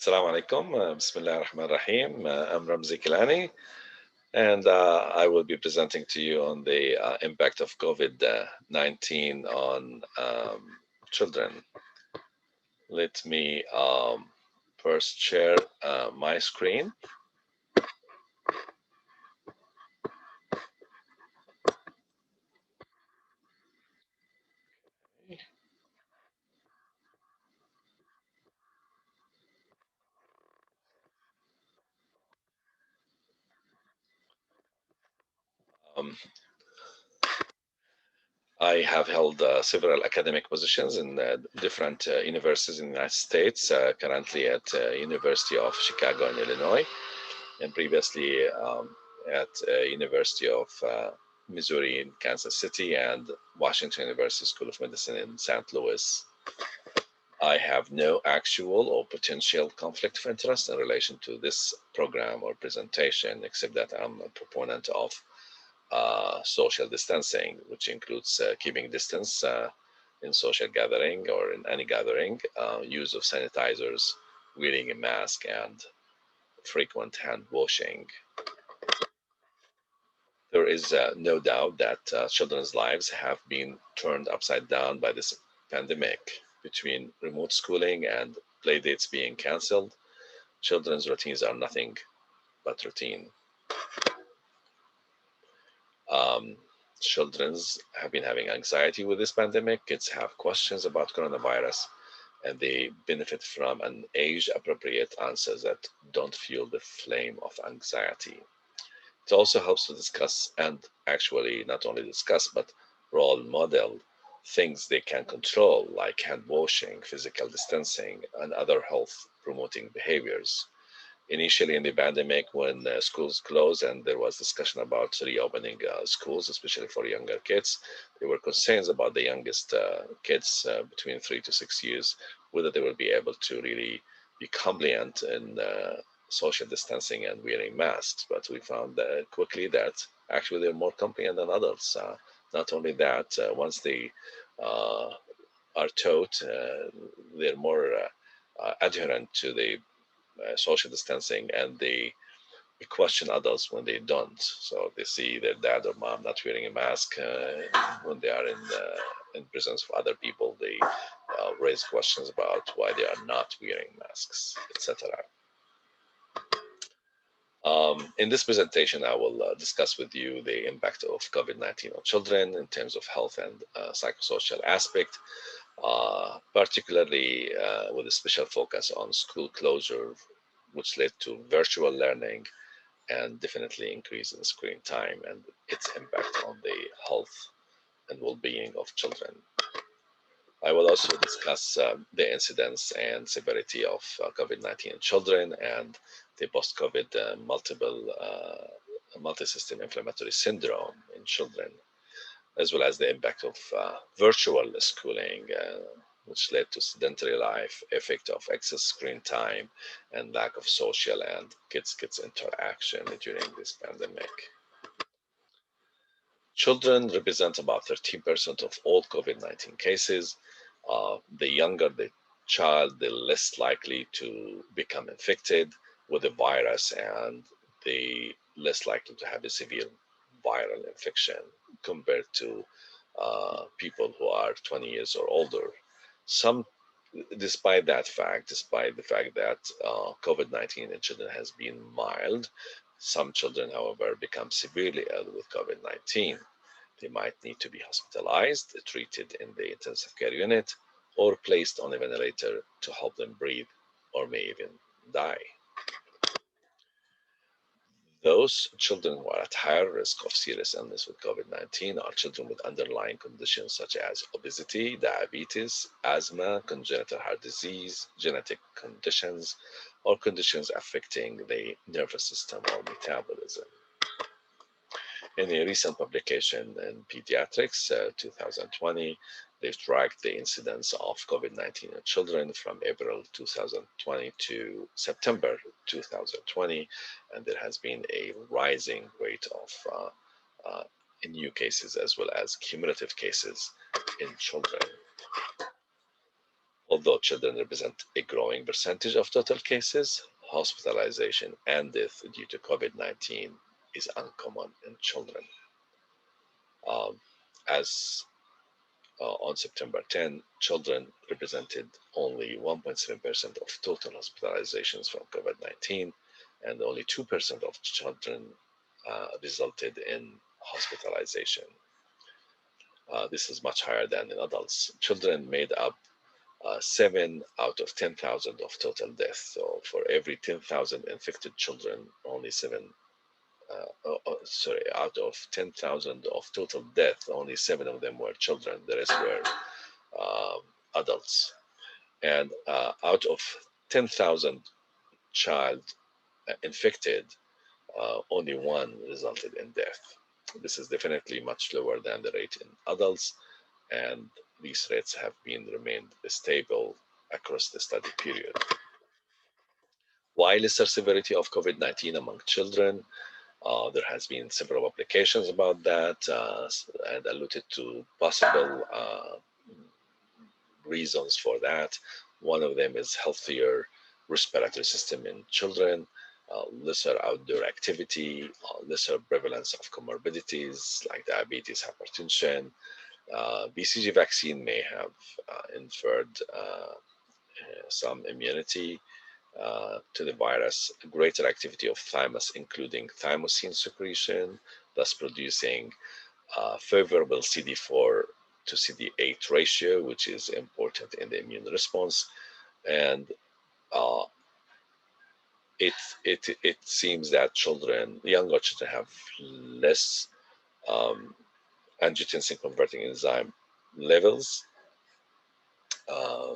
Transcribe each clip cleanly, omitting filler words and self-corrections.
Assalamu alaikum. Bismillah ar-Rahman ar-Rahim. I'm Ramzi Kilani, and I will be presenting to you on the impact of COVID-19 on children. Let me first share my screen. Um, I have held several academic positions in different universities in the United States, currently at University of Chicago in Illinois, and previously at University of Missouri in Kansas City and Washington University School of Medicine in St. Louis. I have no actual or potential conflict of interest in relation to this program or presentation, except that I'm a proponent of social distancing, which includes keeping distance in social gathering or in any gathering, use of sanitizers, wearing a mask, and frequent hand washing. There is no doubt that children's lives have been turned upside down by this pandemic. Between remote schooling and play dates being canceled, children's routines are nothing but routine. Um, Children's have been having anxiety with this pandemic. Kids have questions about coronavirus, and they benefit from an age-appropriate answers that don't fuel the flame of anxiety. It also helps to discuss and actually not only discuss, but role model things they can control, like hand washing, physical distancing, and other health promoting behaviors. Initially, in the pandemic, when schools closed and there was discussion about reopening schools, especially for younger kids, there were concerns about the youngest kids between 3 to 6 years, whether they will be able to really be compliant in social distancing and wearing masks. But we found quickly that actually they're more compliant than adults. Not only that, once they uh, are taught, they're more adherent to the social distancing, and they question adults when they don't. So they see their dad or mom not wearing a mask when they are in presence of other people. They raise questions about why they are not wearing masks, etc. In this presentation, I will discuss with you the impact of COVID-19 on children in terms of health and psychosocial aspect, particularly with a special focus on school closure, which led to virtual learning and definitely increase in screen time and its impact on the health and well-being of children. I will also discuss the incidence and severity of COVID-19 in children and the post-COVID multi-system inflammatory syndrome in children, as well as the impact of virtual schooling, which led to sedentary life, effect of excess screen time, and lack of social and kids interaction during this pandemic. Children represent about 13% of all COVID-19 cases. The younger the child, the less likely to become infected with the virus and the less likely to have a severe viral infection compared to people who are 20 years or older. Some, despite the fact that COVID-19 in children has been mild, some children, however, become severely ill with COVID-19. They might need to be hospitalized, treated in the intensive care unit, or placed on a ventilator to help them breathe, or may even die. Those children who are at higher risk of serious illness with COVID-19 are children with underlying conditions such as obesity, diabetes, asthma, congenital heart disease, genetic conditions, or conditions affecting the nervous system or metabolism. In a recent publication in Pediatrics, 2020, they've tracked the incidence of COVID-19 in children from April 2020 to September 2020, and there has been a rising rate of new cases as well as cumulative cases in children. Although children represent a growing percentage of total cases, hospitalization and death due to COVID-19 is uncommon in children. Um, as on September 10, children represented only 1.7% of total hospitalizations from COVID 19, and only 2% of children resulted in hospitalization. This is much higher than in adults. Children made up 7 out of 10,000 of total deaths. So for every 10,000 infected children, only 7 out of 10,000 of total death, only 7 of them were children. The rest were um, adults. And out of 10,000 child infected, only one resulted in death. This is definitely much lower than the rate in adults, and these rates have been remained stable across the study period. Why lesser severity of COVID-19 among children? There has been several applications about that and alluded to possible reasons for that. One of them is healthier respiratory system in children, lesser outdoor activity, lesser prevalence of comorbidities like diabetes, hypertension. BCG vaccine may have inferred some immunity to the virus, greater activity of thymus, including thymosin secretion, thus producing favorable CD4 to CD8 ratio, which is important in the immune response. And uh, it seems that younger children, have less um, angiotensin converting enzyme levels, uh,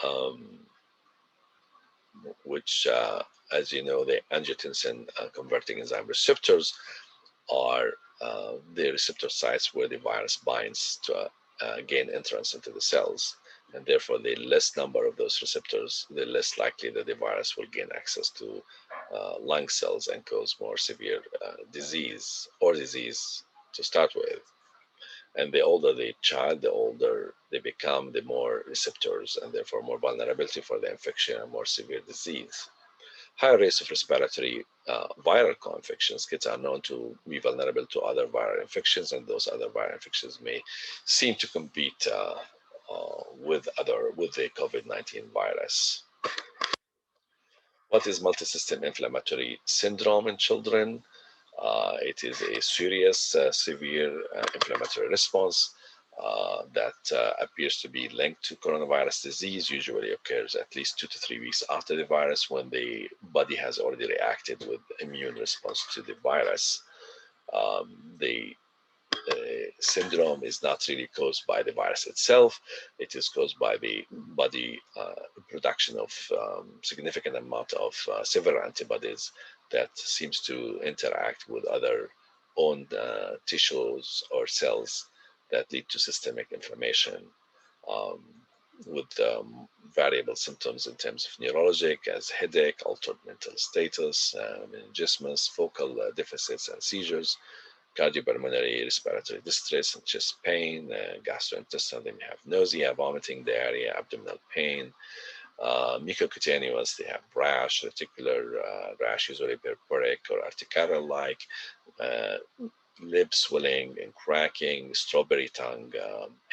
um, which, as you know, the angiotensin converting enzyme receptors are the receptor sites where the virus binds to gain entrance into the cells. And therefore, the less number of those receptors, the less likely that the virus will gain access to lung cells and cause more severe disease to start with. And the older the child, the older they become, the more receptors and therefore more vulnerability for the infection and more severe disease. Higher rates of respiratory viral co-infections. Kids are known to be vulnerable to other viral infections, and those other viral infections may seem to compete with the COVID-19 virus. What is multisystem inflammatory syndrome in children? It is a serious, severe inflammatory response that appears to be linked to coronavirus disease, usually occurs at least 2 to 3 weeks after the virus when the body has already reacted with immune response to the virus. The syndrome is not really caused by the virus itself. It is caused by the body production of significant amount of several antibodies that seems to interact with other own tissues or cells that lead to systemic inflammation um, with variable symptoms in terms of neurologic as headache, altered mental status, meningismus, focal deficits and seizures, cardiopulmonary respiratory distress and chest pain, gastrointestinal, they may have nausea, vomiting, diarrhea, abdominal pain, mucocutaneous, they have rash, reticular rash, usually purpuric or urticaria-like, uh, lip swelling and cracking, strawberry tongue,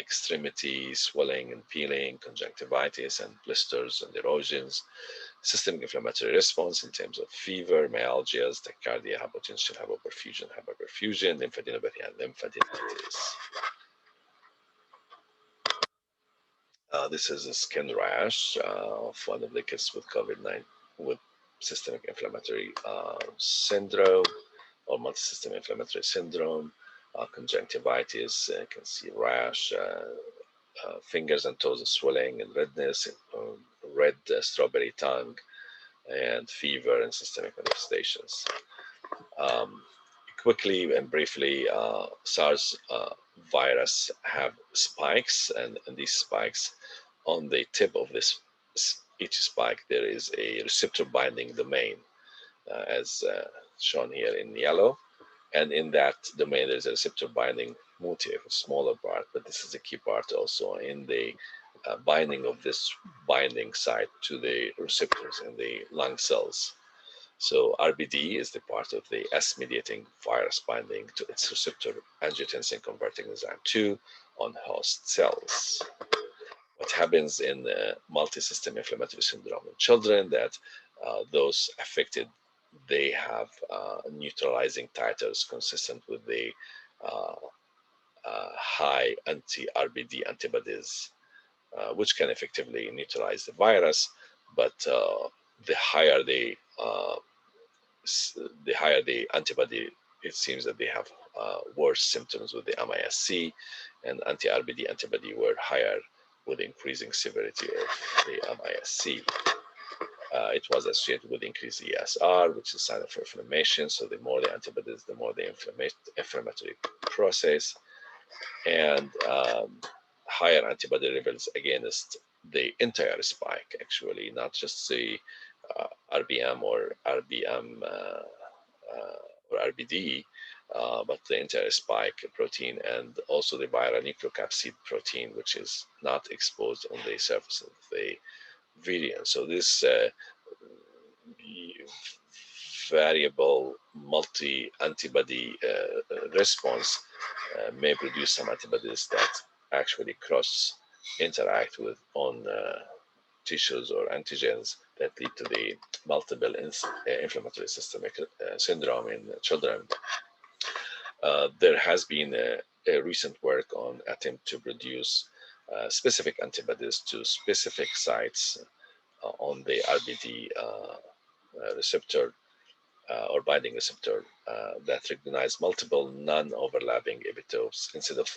extremity swelling and peeling, conjunctivitis and blisters and erosions, systemic inflammatory response in terms of fever, myalgias, tachycardia, hypotension, hyperperfusion, lymphadenopathy, and lymphadenitis. This is a skin rash of one of the kids with COVID-19 with systemic inflammatory syndrome or multisystem inflammatory syndrome, conjunctivitis, you can see rash, fingers and toes swelling and redness, red strawberry tongue, and fever and systemic manifestations. Um, Quickly and briefly, SARS virus have spikes, and these spikes on the tip of each spike there is a receptor binding domain, as shown here in yellow, and in that domain there's a receptor binding motif, a smaller part, but this is a key part also in the binding of this binding site to the receptors in the lung cells. So RBD is the part of the S-mediating virus binding to its receptor angiotensin converting enzyme 2 on host cells. What happens in multi-system inflammatory syndrome in children that those affected, they have neutralizing titers consistent with the uh, high anti-RBD antibodies, which can effectively neutralize the virus, but the higher the higher the antibody, it seems that they have worse symptoms with the MISC, and anti-RBD antibody were higher with increasing severity of the MISC. It was associated with increased ESR, which is sign of inflammation. So the more the antibodies, the more the inflammatory process, and higher antibody levels against the entire spike, actually, not just the RBM or RBM or RBD, but the entire spike protein and also the viral nucleocapsid protein, which is not exposed on the surface of the variant. So this variable multi-antibody response may produce some antibodies that actually cross interact with on tissues or antigens that lead to the multiple inflammatory systemic syndrome in children. There has been a recent work on attempt to produce specific antibodies to specific sites on the RBD receptor or binding receptor that recognize multiple non-overlapping epitopes instead of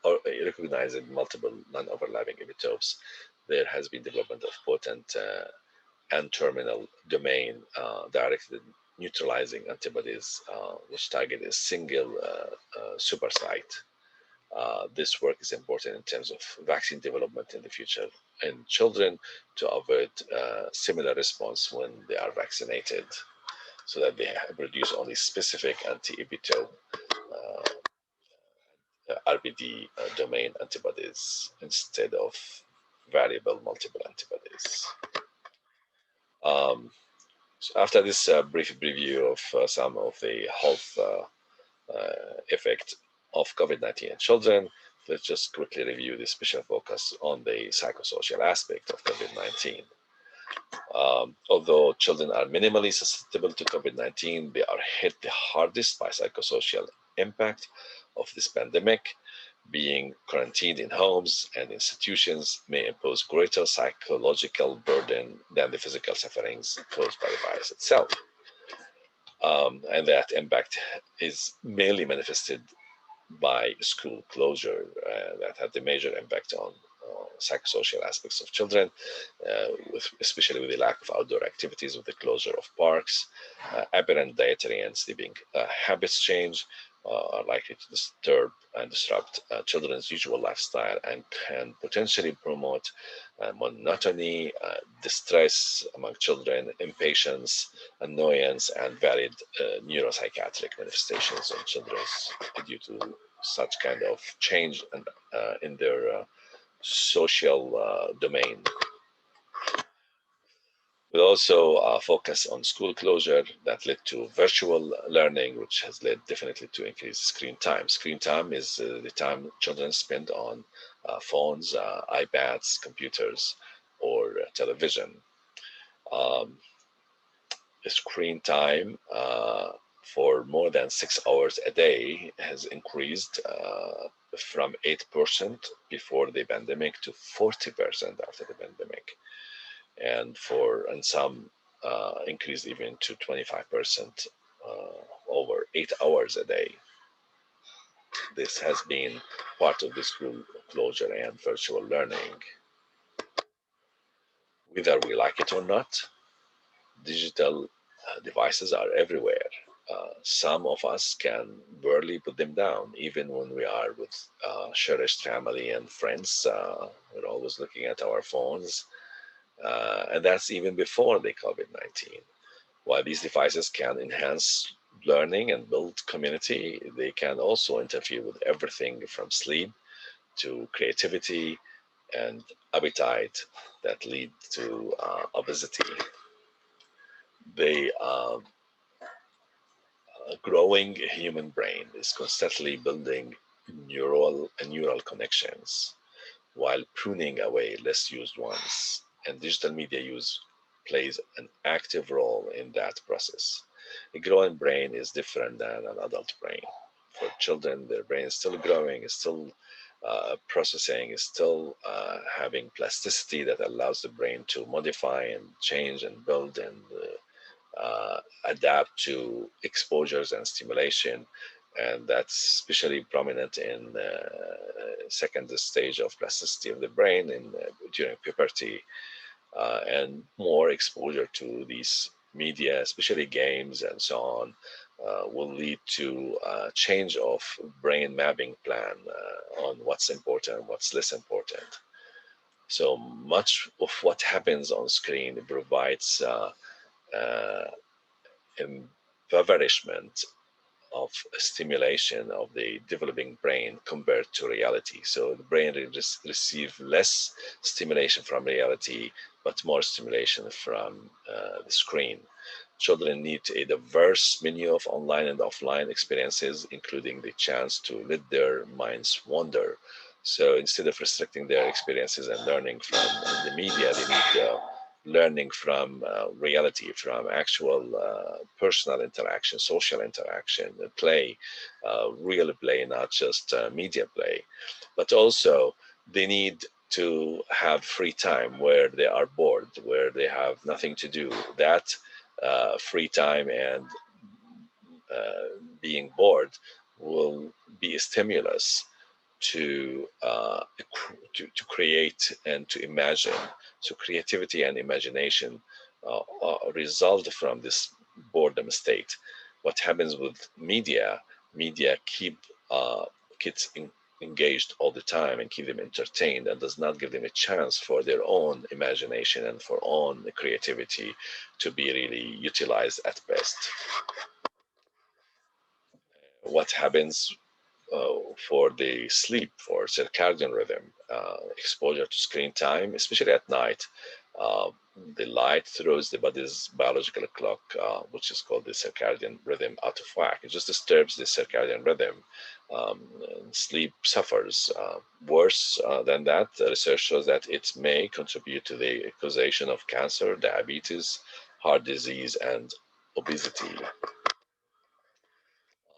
or recognizing multiple non-overlapping epitopes. There has been development of potent N-terminal domain directed neutralizing antibodies, which target a single supersite. This work is important in terms of vaccine development in the future in children to avoid similar response when they are vaccinated, so that they produce only specific anti-epitope RBD domain antibodies instead of variable multiple antibodies. So after this brief preview of some of the health effect of COVID-19 in children, let's just quickly review the special focus on the psychosocial aspect of COVID-19. Although children are minimally susceptible to COVID-19, they are hit the hardest by psychosocial impact of this pandemic. Being quarantined in homes and institutions may impose greater psychological burden than the physical sufferings caused by the virus itself. And that impact is mainly manifested by school closure that had the major impact on psychosocial aspects of children, especially with the lack of outdoor activities, with the closure of parks. Aberrant dietary and sleeping habits change are likely to disturb and disrupt children's usual lifestyle and can potentially promote monotony, distress among children, impatience, annoyance, and varied neuropsychiatric manifestations on children due to such kind of change in their social domain. We'll also focus on school closure that led to virtual learning, which has led definitely to increased screen time. Screen time is the time children spend on phones, iPads, computers, or television. Um, Screen time for more than 6 hours a day has increased from 8% before the pandemic to 40% after the pandemic, and some increased even to 25% over 8 hours a day. This has been part of the school closure and virtual learning. Whether we like it or not, digital devices are everywhere. Some of us can barely put them down, even when we are with cherished family and friends. We're always looking at our phones, and that's even before the COVID-19. While these devices can enhance learning and build community, they can also interfere with everything from sleep to creativity and appetite that lead to obesity. The growing human brain is constantly building neural connections while pruning away less used ones, and digital media use plays an active role in that process. A growing brain is different than an adult brain. For children, their brain is still growing, is still processing, is still having plasticity that allows the brain to modify and change and build and adapt to exposures and stimulation, and that's especially prominent in second stage of plasticity of the brain in during puberty, and more exposure to these media, especially games and so on, will lead to change of brain mapping plan on what's important, what's less important. So much of what happens on screen provides uh, impoverishment of stimulation of the developing brain compared to reality. So the brain receive less stimulation from reality, but more stimulation from the screen. Children need a diverse menu of online and offline experiences, including the chance to let their minds wander. So instead of restricting their experiences and learning from the media, they need learning from reality, from actual personal interaction, social interaction, play, real play, not just media play. But also, they need to have free time where they are bored, where they have nothing to do. That free time and being bored will be a stimulus to, to create and to imagine. So creativity and imagination are result from this boredom state. What happens with media? Media keep kids engaged all the time and keep them entertained and does not give them a chance for their own imagination and for own creativity to be really utilized at best. What happens for the sleep, for circadian rhythm, exposure to screen time, especially at night. Uh, the light throws the body's biological clock, which is called the circadian rhythm, out of whack. It just disturbs the circadian rhythm. And sleep suffers. Worse than that, the research shows that it may contribute to the causation of cancer, diabetes, heart disease, and obesity.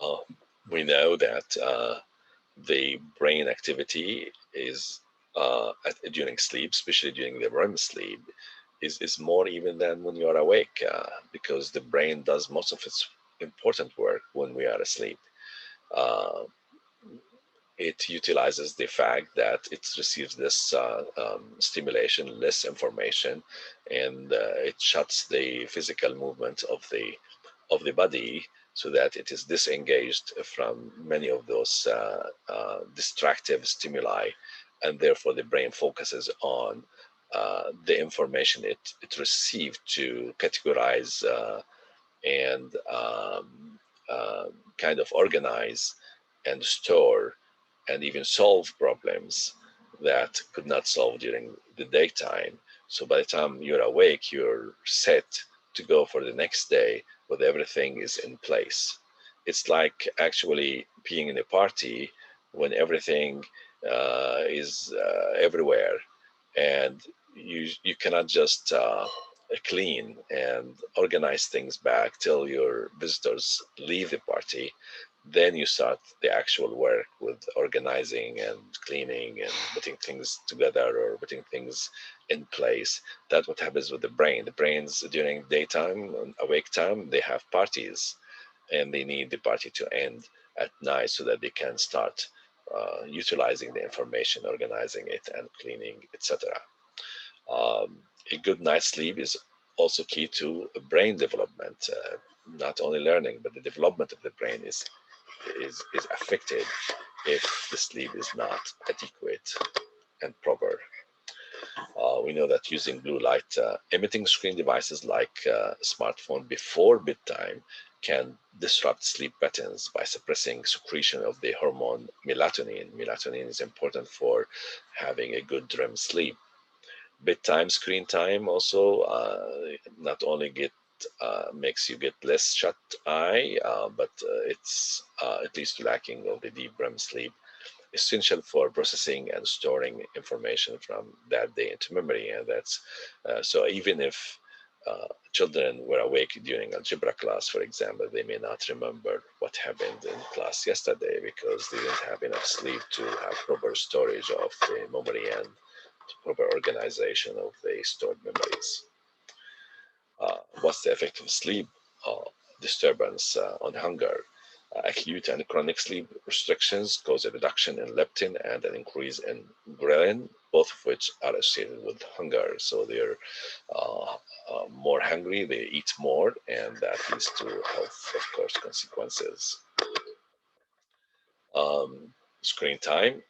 Uh, we know that the brain activity is during sleep, especially during the REM sleep, is more even than when you are awake, because the brain does most of its important work when we are asleep. Uh, it utilizes the fact that it receives this stimulation, less information, and it shuts the physical movement of the body so that it is disengaged from many of those distractive stimuli, and therefore the brain focuses on the information it received to categorize and kind of organize and store and even solve problems that could not solve during the daytime. So by the time you're awake, you're set to go for the next day with everything is in place. It's like actually being in a party when everything is everywhere, and you cannot just clean and organize things back till your visitors leave the party. Then you start the actual work with organizing and cleaning and putting things together or putting things in place. That's what happens with the brain. The brains during daytime and awake time, they have parties, and they need the party to end at night so that they can start utilizing the information, organizing it, and cleaning, etc. A good night's sleep is also key to brain development. Not only learning, but the development of the brain is affected if the sleep is not adequate and proper. We know that using blue light emitting screen devices like smartphone before bedtime can disrupt sleep patterns by suppressing secretion of the hormone melatonin. Melatonin is important for having a good REM sleep. Bedtime screen time also not only get makes you get less shut eye, but it leads to lacking of the deep REM sleep, essential for processing and storing information from that day into memory. And that's so even if children were awake during algebra class, for example, they may not remember what happened in class yesterday because they didn't have enough sleep to have proper storage of the memory and proper organization of the stored memories. What's the effect of sleep disturbance on hunger? Acute and chronic sleep restrictions cause a reduction in leptin and an increase in ghrelin, both of which are associated with hunger. So they're more hungry, they eat more, and that leads to health, of course, consequences. Screen time.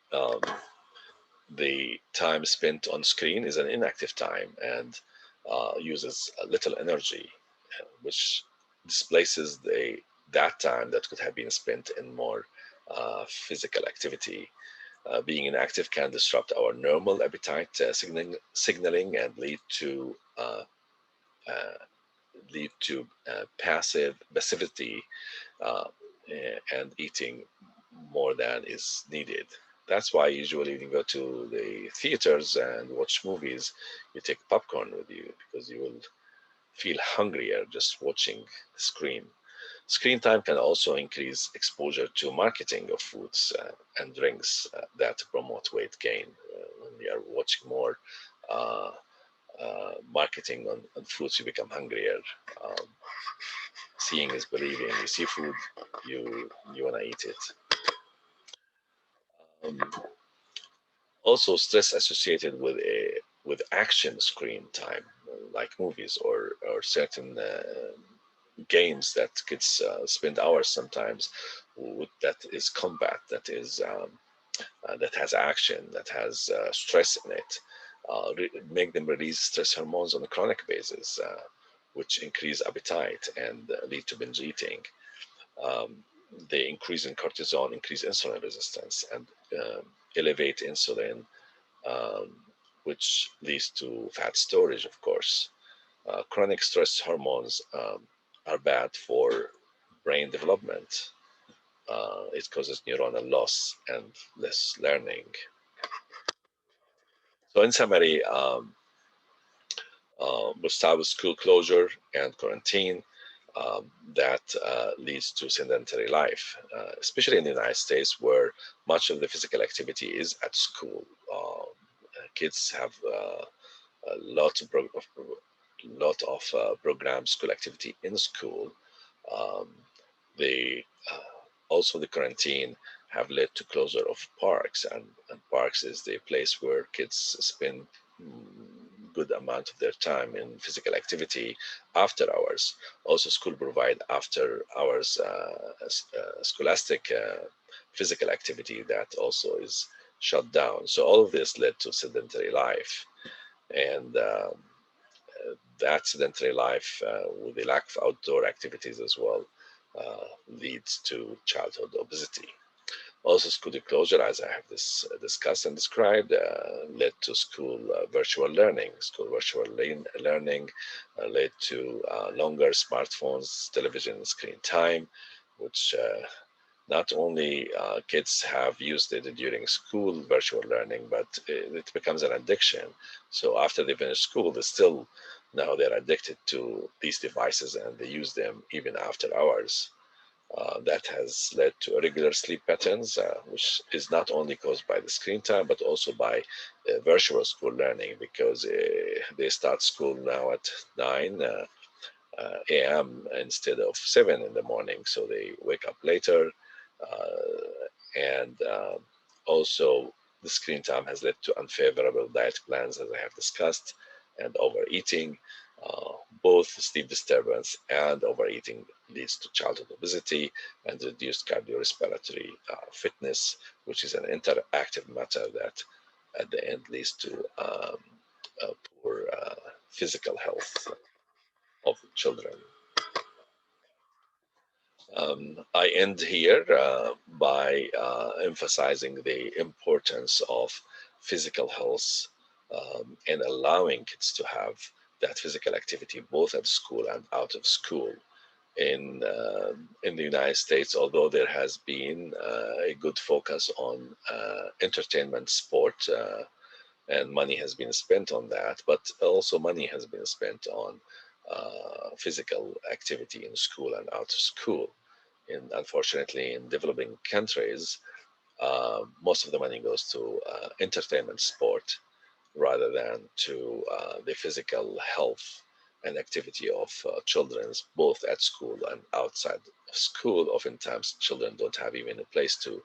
The time spent on screen is an inactive time and uses a little energy, which displaces that time that could have been spent in more physical activity. Being inactive can disrupt our normal appetite signaling and uh, lead to passive passivity uh, and eating more than is needed. That's why usually when you go to the theaters and watch movies, you take popcorn with you because you will feel hungrier just watching the screen. Screen time can also increase exposure to marketing of foods and drinks that promote weight gain. When we are watching more uh, marketing on foods, you become hungrier. Um, Seeing is believing. You see food, you wanna eat it. Um, Also, stress associated with action screen time, like movies or certain games that kids spend hours sometimes with, that is combat, that has action, that has stress in it, make them release stress hormones on a chronic basis, which increase appetite and lead to binge eating. Um, they increase in cortisol, increase insulin resistance, and elevate insulin, um, which leads to fat storage, of course. Chronic stress hormones are bad for brain development. It causes neuronal loss and less learning. So, in summary, we'll start with school closure and quarantine. That leads to sedentary life, especially in the United States, where much of the physical activity is at school. Kids have a lot of programs, school activity in school. Um, they also the quarantine have led to closure of parks, and parks is the place where kids spend good amount of their time in physical activity after hours. Also, school provide after hours scholastic physical activity that also is shut down. So all of this led to sedentary life, and that sedentary life with the lack of outdoor activities as well leads to childhood obesity. Also, school closure, as I have discussed and described, led to school virtual learning. School virtual learning led to longer smartphones, television screen time, which not only kids have used it during school virtual learning, but it becomes an addiction. So after they finish school, they still now they're addicted to these devices and they use them even after hours. That has led to irregular sleep patterns, which is not only caused by the screen time, but also by virtual school learning because they start school now at 9 a.m. instead of 7 in the morning. So they wake up later. And Also, the screen time has led to unfavorable diet plans, as I have discussed, and overeating. Both sleep disturbance and overeating leads to childhood obesity and reduced cardiorespiratory fitness, which is an interactive matter that at the end leads to poor physical health of children. I end here by emphasizing the importance of physical health and allowing kids to have that physical activity both at school and out of school. In the United States, although there has been a good focus on entertainment, sport, and money has been spent on that, but also money has been spent on physical activity in school and out of school. Unfortunately, in developing countries, most of the money goes to entertainment, sport, rather than to the physical health and activity of children, both at school and outside of school. Oftentimes, children don't have even a place to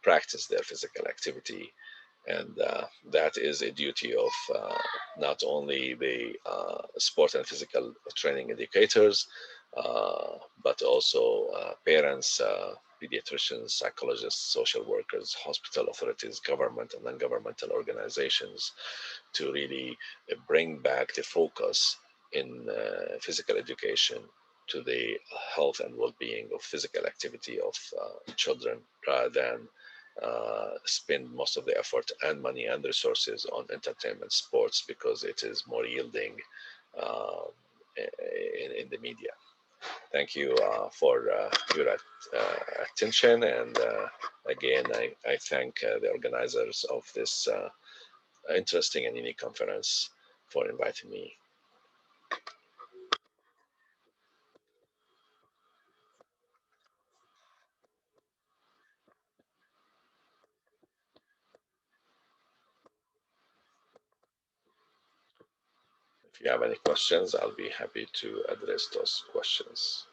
practice their physical activity, and that is a duty of not only the sport and physical training educators, but also parents, pediatricians, psychologists, social workers, hospital authorities, government and non-governmental organizations, to really bring back the focus in physical education to the health and well-being of physical activity of children, rather than spend most of the effort and money and resources on entertainment sports, because it is more yielding uh, in the media. Thank you for your attention. And again, I thank the organizers of this interesting and unique conference for inviting me. If you have any questions, I'll be happy to address those questions.